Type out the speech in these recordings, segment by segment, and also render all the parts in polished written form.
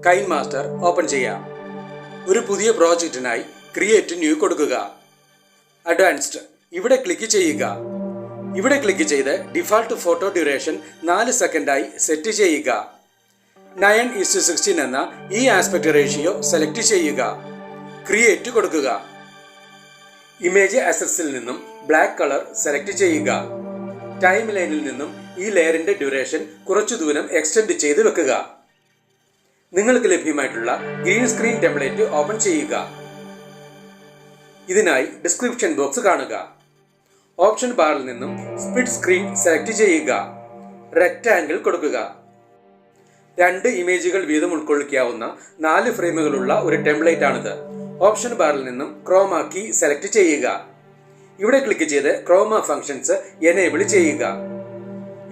KineMaster open ചെയ്യാം. ഒരു പുതിയ പ്രോജക്റ്റിനായി ക്രിയേറ്റ് ന്യൂ കൊടുക്കുക. അഡ്വാൻസ്ഡ് ഇവിടെ ക്ലിക്ക് ചെയ്യുക. ഇവിടെ ക്ലിക്ക് ചെയ്ത് ഡിഫാൾട്ട് ഫോട്ടോ ഡ്യൂറേഷൻ 4 സെക്കൻഡായി സെറ്റ് ചെയ്യുക. 9:16 എന്ന ഈ ആസ്പെക്ട് റേഷ്യോ സെലക്ട് ചെയ്യുക. ക്രിയേറ്റ് കൊടുക്കുക. ഇമേജ് അസറ്റ്സിൽ നിന്നും ബ്ലാക്ക് കളർ സെലക്ട് ചെയ്യുക. ടൈം ലൈനിൽ നിന്നും ഈ ലെയറിന്റെ ഡ്യൂറേഷൻ കുറച്ചു ദൂരം എക്സ്റ്റെൻഡ് ചെയ്ത് വെക്കുക. നിങ്ങൾക്ക് ലഭ്യമായിട്ടുള്ള ഗ്രീൻ സ്ക്രീൻ ടെംപ്ലേറ്റ് ഓപ്പൺ ചെയ്യുക. ഇതിനായി ഡിസ്ക്രിപ്ഷൻ ബോക്സ് കാണുക. ഓപ്ഷൻ ബാറിൽ നിന്നും സ്പ്ലിറ്റ് സ്ക്രീൻ സെലക്ട് ചെയ്യുക. റെക്റ്റാങ്കിൾ കൊടുക്കുക. 2 ഇമേജുകൾ വീതം ഉൾക്കൊള്ളിക്കാവുന്ന 4 ഫ്രെയിമുകളുള്ള ഒരു ടെംപ്ലേറ്റ് ആണിത്. ഓപ്ഷൻ ബാറിൽ നിന്നും ക്രോമ കീ സെലക്ട് ചെയ്യുക. ഇവിടെ ക്ലിക്ക് ചെയ്ത് ക്രോമ ഫങ്ഷൻസ് എനേബിൾ ചെയ്യുക.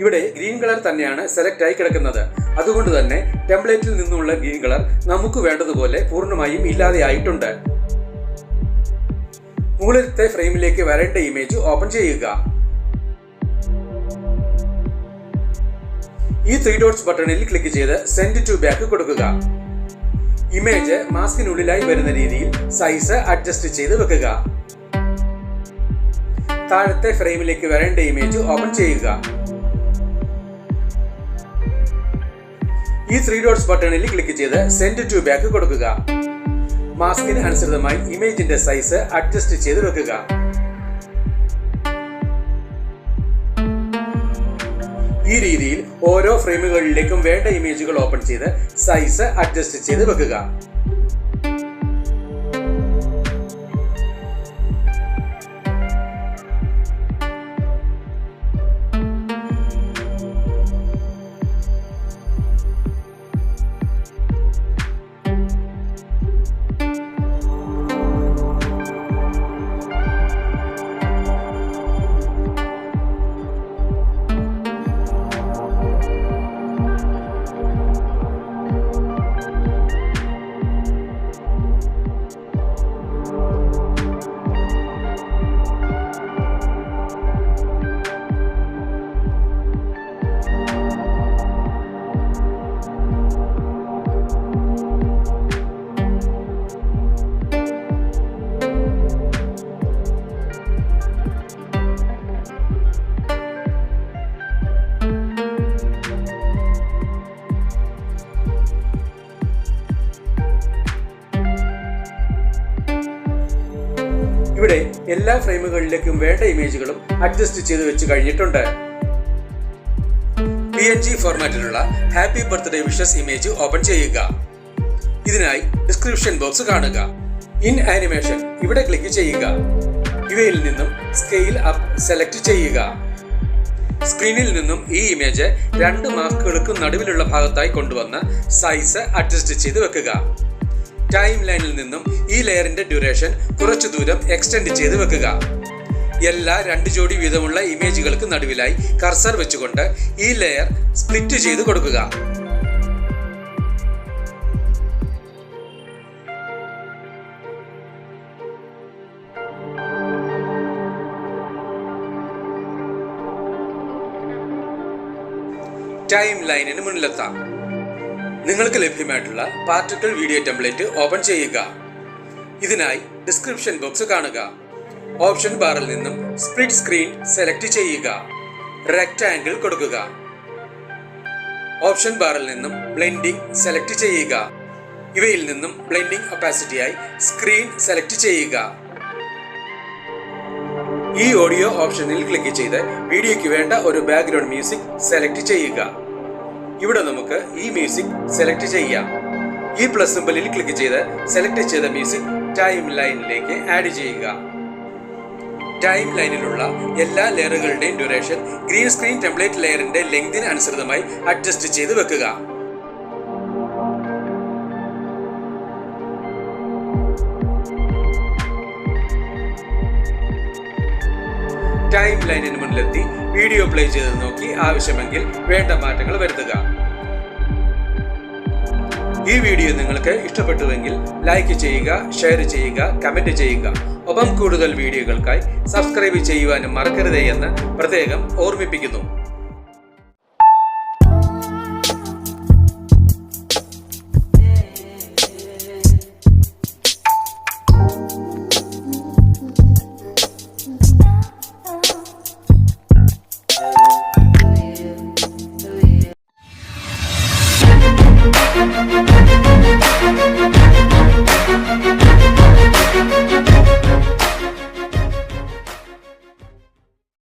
ഇവിടെ ഗ്രീൻ കളർ തന്നെയാണ് സെലക്ട് ആയി കിടക്കുന്നത്. അതുകൊണ്ട് തന്നെ ടെംപ്ലേറ്റിൽ നിന്നുള്ള ഗ്രീൻ കളർ നമുക്ക് വേണ്ടതുപോലെ പൂർണ്ണമായും ഇല്ലാതെ ആയിട്ടുണ്ട്. മുകളിലത്തെ ഫ്രെയിമിലേക്ക് വരേണ്ട ഇമേജ് ഓപ്പൺ ചെയ്യുക. ഈ 3 ഡോട്ട്സ് ബട്ടണിൽ ക്ലിക്ക് ചെയ്ത് സെൻഡ് ടു ബാക്ക് കൊടുക്കുക. ഇമേജ് മാസ്കിനുള്ളിലായി വരുന്ന രീതിയിൽ സൈസ് അഡ്ജസ്റ്റ് ചെയ്ത് വെക്കുക. താഴത്തെ ഫ്രെയിമിലേക്ക് വരേണ്ട ഇമേജ് ഓപ്പൺ ചെയ്യുക. ഈ 3 ഡോട്ട്സ് ബട്ടണിൽ ക്ലിക്ക് ചെയ്ത് സെൻഡ് ടു ബാക്ക് കൊടുക്കുക. മാസ്കിന് അനുസൃതമായി ഇമേജിന്റെ സൈസ് അഡ്ജസ്റ്റ് ചെയ്ത് വെക്കുക. ഈ രീതിയിൽ ഓരോ ഫ്രെയിമുകളിലേക്കും വേണ്ട ഇമേജുകൾ ഓപ്പൺ ചെയ്ത് സൈസ് അഡ്ജസ്റ്റ് ചെയ്ത് വെക്കുക. ഇവിടെ എല്ലാ ഫ്രെയിമുകളിലേക്കും വേണ്ട ഇമേജുകളും അഡ്ജസ്റ്റ് ചെയ്ത് വെച്ച് കഴിഞ്ഞിട്ടുണ്ട്. PNG ഫോർമാറ്റിലുള്ള happy birthday wishes image open ചെയ്യുക. ഇതിനായി ഡിസ്ക്രിപ്ഷൻ ബോക്സ് കാണുക. ഇൻ ആനിമേഷൻ ഇവിടെ ക്ലിക്ക് ചെയ്യുക. ഇവയിൽ നിന്നും സ്കെയിൽ അപ്പ് സെലക്ട് ചെയ്യുക. സ്ക്രീനിൽ നിന്നും ഈ ഇമേജ് 2 മാസ്കുകൾക്കും നടുവിലുള്ള ഭാഗത്തായി കൊണ്ടുവന്ന് സൈസ് അഡ്ജസ്റ്റ് ചെയ്ത് വെക്കുക. ടൈം ലൈനിൽ നിന്നും ഈ ലെയറിന്റെ ഡ്യൂറേഷൻ കുറച്ചു ദൂരം എക്സ്റ്റെൻഡ് ചെയ്ത് വെക്കുക. എല്ലാ 2 ജോഡി വീതമുള്ള ഇമേജുകൾക്ക് നടുവിലായി കർസർ വെച്ചുകൊണ്ട് ഈ ലെയർ സ്പ്ലിറ്റ് ചെയ്ത് കൊടുക്കുക. ടൈം ലൈനിന് മുന്നിലെത്താം. നിങ്ങൾക്ക് ലഭ്യമായിട്ടുള്ള പാർട്ടിക്കിൾ വീഡിയോ ടെംപ്ലേറ്റ് ഓപ്പൺ ചെയ്യുക. ഇതിനായി ഡിസ്ക്രിപ്ഷൻ ബോക്സ് കാണുക. ഓപ്ഷൻ ബാറിൽ നിന്നും സ്പ്ലിറ്റ് സ്ക്രീൻ സെലക്ട് ചെയ്യുക. റെക്റ്റാങ്കിൾ കൊടുക്കുക. ഓപ്ഷൻ ബാറിൽ നിന്നും ബ്ലെൻഡിംഗ് സെലക്ട് ചെയ്യുക. ഇവയിൽ നിന്നും ബ്ലെൻഡിംഗ് ഒപ്പാസിറ്റിയായി സ്ക്രീൻ സെലക്ട് ചെയ്യുക. ഈ ഓഡിയോ ഓപ്ഷനിൽ ക്ലിക്ക് ചെയ്ത് വീഡിയോയ്ക്ക് വേണ്ട ഒരു ബാക്ക്ഗ്രൗണ്ട് മ്യൂസിക് സെലക്ട് ചെയ്യുക. ഇവിടെ നമുക്ക് ഈ മ്യൂസിക് സെലക്ട് ചെയ്യാം. ഈ പ്ലസ് സിംബലിൽ ക്ലിക്ക് ചെയ്ത് സെലക്ട് ചെയ്ത മ്യൂസിക് ടൈം ലൈനിലേക്ക് ആഡ് ചെയ്യുക. ടൈം ലൈനിലുള്ള എല്ലാ ലെയറുകളുടെയും ഡ്യൂറേഷൻ ഗ്രീൻ സ്ക്രീൻ ടെംപ്ലേറ്റ് ലെയറിന്റെ ലെങ്തിന് അനുസൃതമായി അഡ്ജസ്റ്റ് ചെയ്ത് വെക്കുക. ടൈം ലൈനിന് മുന്നിലെത്തി വീഡിയോ പ്ലേ ചെയ്ത് നോക്കി ആവശ്യമെങ്കിൽ വേണ്ട മാറ്റങ്ങൾ വരുത്തുക. ഈ വീഡിയോ നിങ്ങൾക്ക് ഇഷ്ടപ്പെട്ടുവെങ്കിൽ ലൈക്ക് ചെയ്യുക, ഷെയർ ചെയ്യുക, കമന്റ് ചെയ്യുക. ഒപ്പം കൂടുതൽ വീഡിയോകൾക്കായി സബ്സ്ക്രൈബ് ചെയ്യുവാനും മറക്കരുതേ എന്ന് പ്രത്യേകം ഓർമ്മിപ്പിക്കുന്നു.